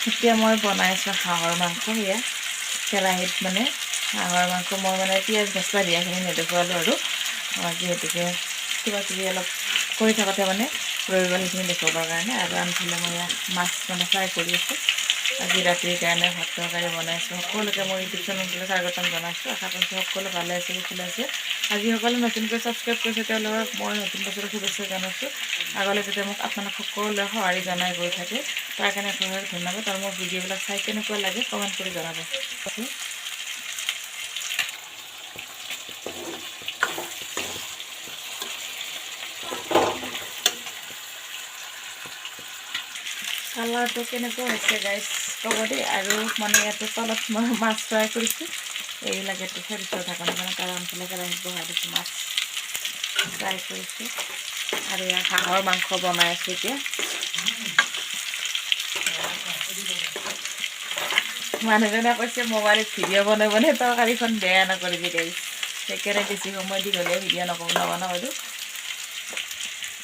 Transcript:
এতিয়া মই বনাইছোঁ হাঁহৰ মাংস এয়া কেৰাহীত মানে হাঁহৰ মাংস মই মানে পিঁয়াজ মছলা দিয়াখিনি নেদেখুৱালোঁ আৰু যিহেতুকে কিবা কিবি অলপ কৰি থাকোঁতে মানে ৰৈ গ'ল সেইখিনি দেখুৱাবৰ কাৰণে আৰু আনফালে মই মাছ মানে ফ্ৰাই কৰি আছোঁ আজি ৰাতিৰ কাৰণে ভাত তৰকাৰী বনাইছোঁ সকলোকে মই ইউটিউব চেনেলটোলৈ স্বাগতম জনাইছোঁ আশা কৰিছোঁ সকলো ভালে আছে কুশলে আছে আজি সকলো নতুনকৈ ছাবস্ক্ৰাইব কৰিছে তেওঁলোকক মই নতুন বছৰৰ শুভেচ্ছা জনাইছোঁ আগলৈ যাতে মোক আপোনালোক সকলোৱে সঁহাৰি জনাই গৈ থাকে তাৰ কাৰণে আপোনালোকক ধন্যবাদ আৰু মোৰ ভিডিঅ'বিলাক চাই কেনেকুৱা লাগে কমেণ্ট কৰি জনাব কালাৰটো কেনেকুৱা হৈছে গাইজ ক'ব দেই আৰু মানে ইয়াতে তলত মই মাছ ফ্ৰাই কৰিছোঁ এইবিলাক ইয়াতে সৰিষৰ ঢাকনিখনত আৰু আনফালে কেৰাহীত বহাই দিছোঁ মাছ ফ্ৰাই কৰিছোঁ আৰু ইয়াত হাঁহৰ মাংস বনাই আছোঁ এতিয়া মানুহজনে কৈছে মোবাইলত ভিডিঅ' বনাই তৰকাৰীখন বেয়া নকৰিবি গাইজ সেইকাৰণে বেছি সময় দীঘলীয়া ভিডিঅ' নবনাওঁ আৰু